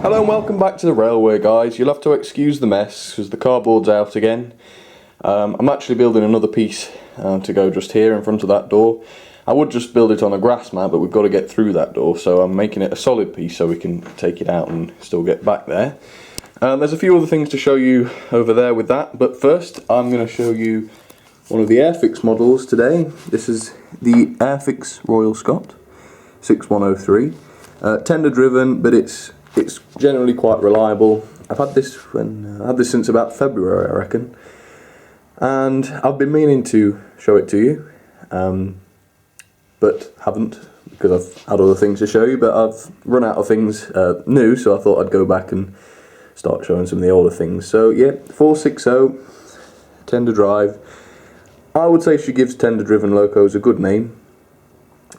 Hello and welcome back to the railway, guys. You'll have to excuse the mess because the cardboard's out again. I'm actually building another piece to go just here in front of that door. I would just build it on a grass mat, but we've got to get through that door, so I'm making it a solid piece so we can take it out and still get back there. There's a few other things to show you over there with that, but first I'm going to show you one of the Airfix models today. This is the Airfix Royal Scot 6103. Tender driven, but it's generally quite reliable. I've had this since about February, I reckon, and I've been meaning to show it to you, but haven't because I've had other things to show you. But I've run out of things new, so I thought I'd go back and start showing some of the older things. So yeah, 460 tender drive. I would say she gives tender driven locos a good name.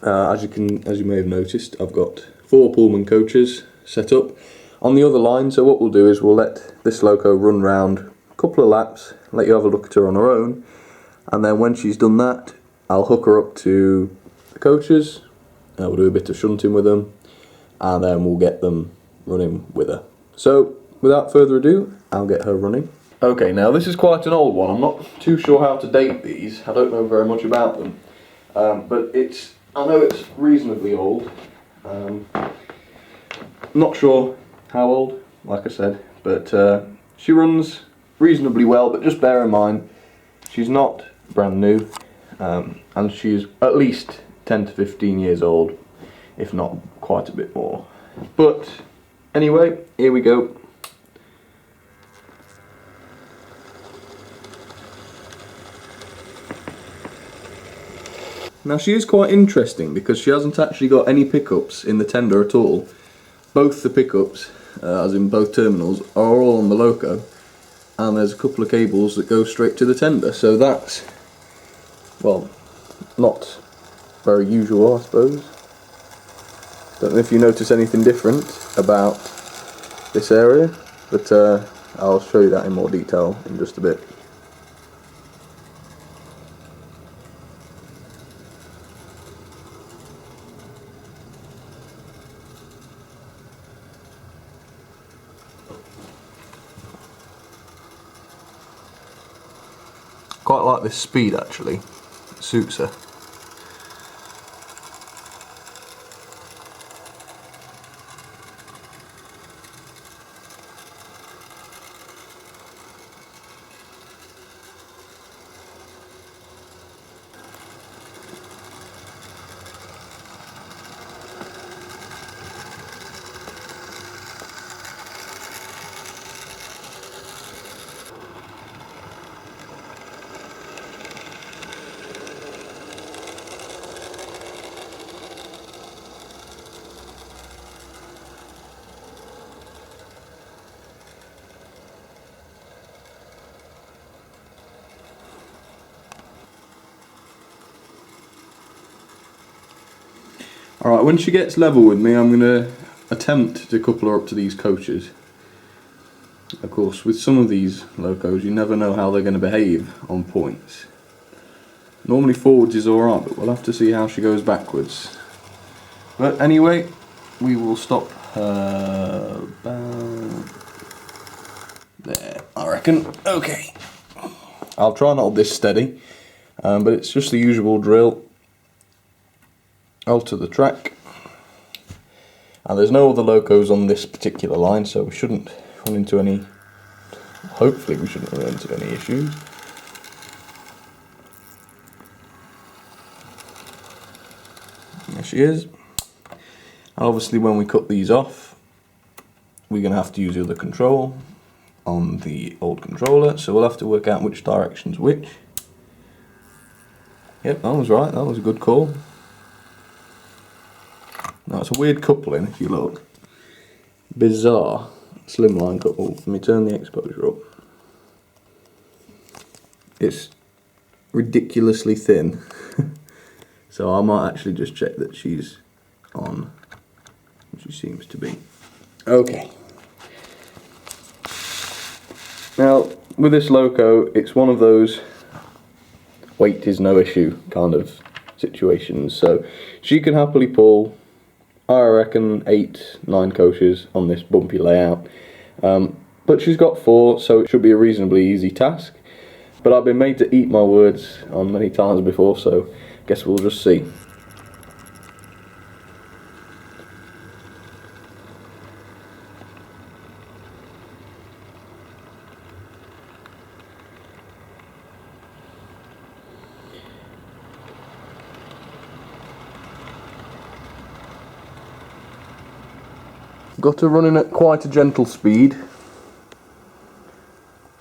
As you may have noticed, I've got 4 Pullman coaches set up on the other line. So what we'll do is we'll let this loco run round a couple of laps, let you have a look at her on her own, and then when she's done that, I'll hook her up to the coaches. We'll do a bit of shunting with them, and then we'll get them running with her. So without further ado, I'll get her running. Okay, now this is quite an old one. I'm not too sure how to date these. I don't know very much about them, but I know it's reasonably old. Not sure how old, like I said, but she runs reasonably well, but just bear in mind she's not brand new, and she's at least 10 to 15 years old, if not quite a bit more. But anyway, here we go. Now she is quite interesting because she hasn't actually got any pickups in the tender at all. Both the pickups, as in both terminals, are all on the loco, and there's a couple of cables that go straight to the tender. So that's, well, not very usual, I suppose. Don't know if you notice anything different about this area, but I'll show you that in more detail in just a bit. Quite like this speed actually, it suits her. Alright, when she gets level with me, I'm going to attempt to couple her up to these coaches. Of course, with some of these locos, you never know how they're going to behave on points. Normally forwards is alright, but we'll have to see how she goes backwards. But anyway, we will stop her about there, I reckon. Okay. I'll try and hold this steady, but it's just the usual drill. Alter the track, and there's no other locos on this particular line, so we shouldn't run into any, hopefully we shouldn't run into any issues. There she is. And obviously when we cut these off, we're going to have to use the other control on the old controller, so we'll have to work out which direction's which. Yep, that was right, that was a good call. Now it's a weird coupling if you look. Bizarre slimline couple. Let me turn the exposure up. It's ridiculously thin. So I might actually just check that she's on. She seems to be. Okay. Now with this loco, it's one of those weight is no issue kind of situations. So she can happily pull I reckon 8-9 coaches on this bumpy layout. But she's got 4, so it should be a reasonably easy task. But I've been made to eat my words on many times before, so guess we'll just see. Got her running at quite a gentle speed,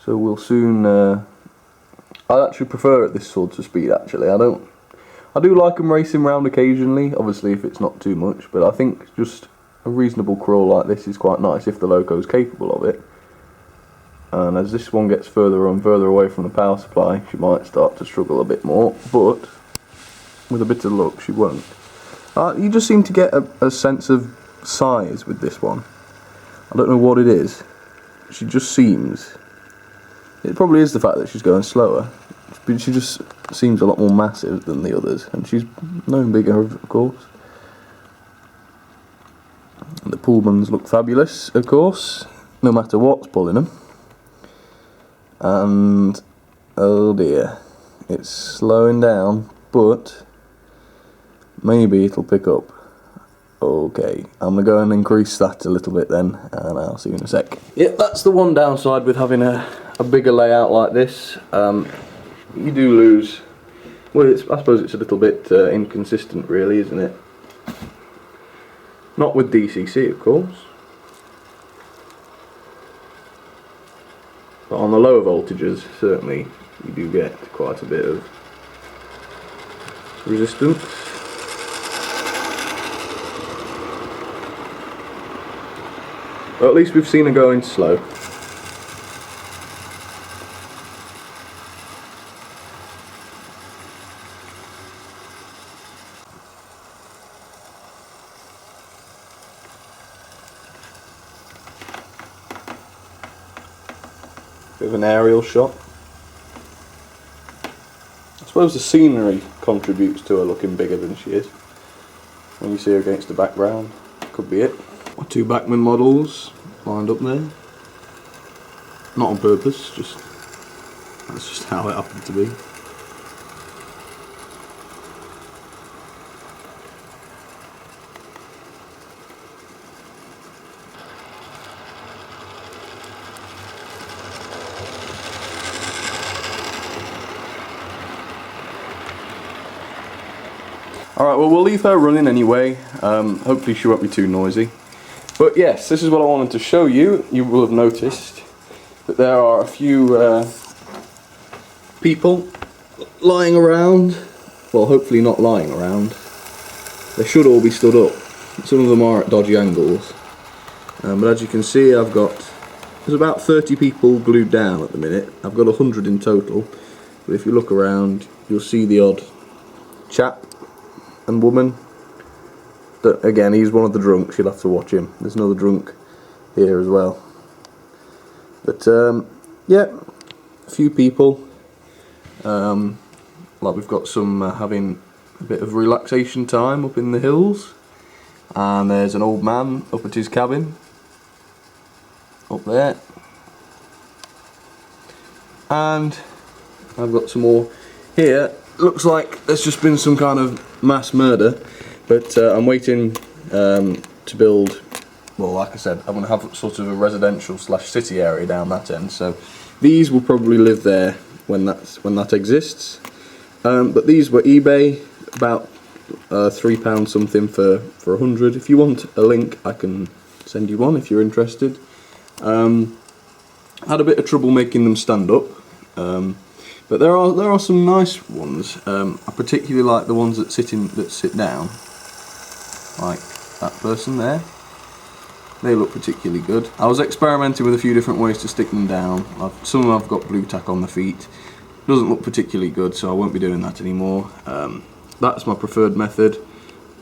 so we'll soon. I actually prefer at this sort of speed. Actually, I do like them racing round occasionally. Obviously, if it's not too much, but I think just a reasonable crawl like this is quite nice if the loco's capable of it. And as this one gets further and further away from the power supply, she might start to struggle a bit more. But with a bit of luck, she won't. You just seem to get a sense of size with this one. I don't know what it is. She just seems, it probably is the fact that she's going slower, but she just seems a lot more massive than the others, and she's no bigger, of course. And the Pullmans look fabulous, of course, no matter what's pulling them. And oh dear, it's slowing down, but maybe it'll pick up. Okay, I'm going to go and increase that a little bit then, and I'll see you in a sec. Yep, that's the one downside with having a bigger layout like this. You do lose, well, I suppose it's a little bit inconsistent really, isn't it? Not with DCC, of course. But on the lower voltages, certainly, you do get quite a bit of resistance. But at least we've seen her going slow. Bit of an aerial shot. I suppose the scenery contributes to her looking bigger than she is. When you see her against the background, could be it. My 2 Bachmann models lined up there. Not on purpose, that's just how it happened to be. Alright, well, we'll leave her running anyway. Hopefully she won't be too noisy. But yes, this is what I wanted to show you. You will have noticed that there are a few people lying around. Well, hopefully not lying around. They should all be stood up. Some of them are at dodgy angles. But as you can see, there's about 30 people glued down at the minute. I've got 100 in total. But if you look around, you'll see the odd chap and woman. Again, he's one of the drunks, you'll have to watch him. There's another drunk here as well. But yeah, a few people. Like we've got some having a bit of relaxation time up in the hills. And there's an old man up at his cabin. Up there. And I've got some more here. Looks like there's just been some kind of mass murder. But I'm waiting to build, well, like I said, I'm going to have sort of a residential / city area down that end, so these will probably live there when that exists. But these were eBay, about £3 something for 100. If you want a link, I can send you one if you're interested. Had a bit of trouble making them stand up, but there are some nice ones. I particularly like the ones that sit down. Like that person there. They look particularly good. I was experimenting with a few different ways to stick them down. Some of them I've got blue tack on the feet. Doesn't look particularly good, so I won't be doing that anymore. That's my preferred method.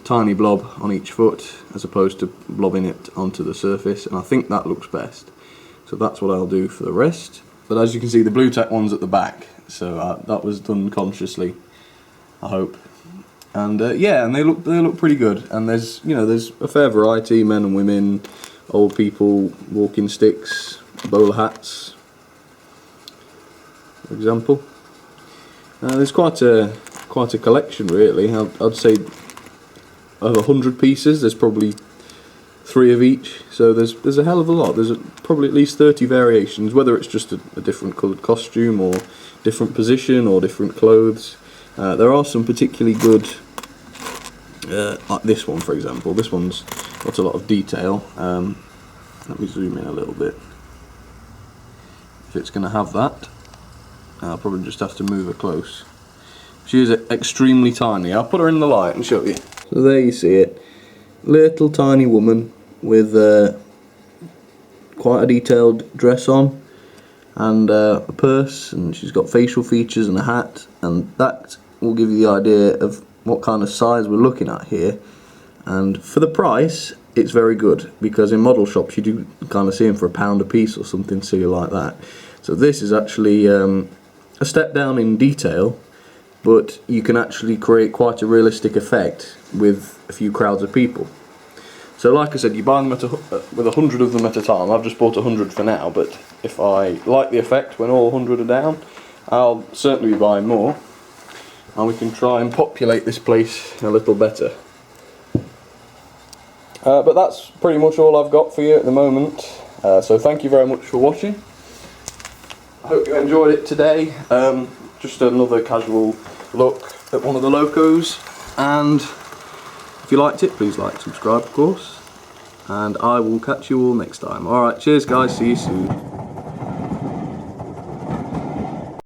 Tiny blob on each foot as opposed to blobbing it onto the surface, and I think that looks best. So that's what I'll do for the rest. But as you can see, the blue tack one's at the back, so that was done consciously, I hope. And yeah, and they look pretty good. And there's there's a fair variety: men and women, old people, walking sticks, bowler hats, for example. There's quite a collection, really. I'd say of 100 pieces, there's probably 3 of each. So there's a hell of a lot. There's probably at least 30 variations, whether it's just a different coloured costume or different position or different clothes. There are some particularly good, like this one, for example. This one's got a lot of detail. Let me zoom in a little bit. If it's going to have that, I'll probably just have to move her close. She is extremely tiny. I'll put her in the light and show you. So there you see it. Little tiny woman with quite a detailed dress on and a purse, and she's got facial features and a hat, and that will give you the idea of what kind of size we're looking at here. And for the price, it's very good, because in model shops you do kind of see them for £1 a piece or something silly like that. So this is actually a step down in detail, but you can actually create quite a realistic effect with a few crowds of people. So like I said, you buy them with 100 of them at a time. I've just bought 100 for now, but if I like the effect when all 100 are down, I'll certainly be buying more, and we can try and populate this place a little better. But that's pretty much all I've got for you at the moment. So thank you very much for watching. I hope you enjoyed it today. Just another casual look at one of the locos, and if you liked it, please like, subscribe of course, and I will catch you all next time. Alright, cheers guys, see you soon.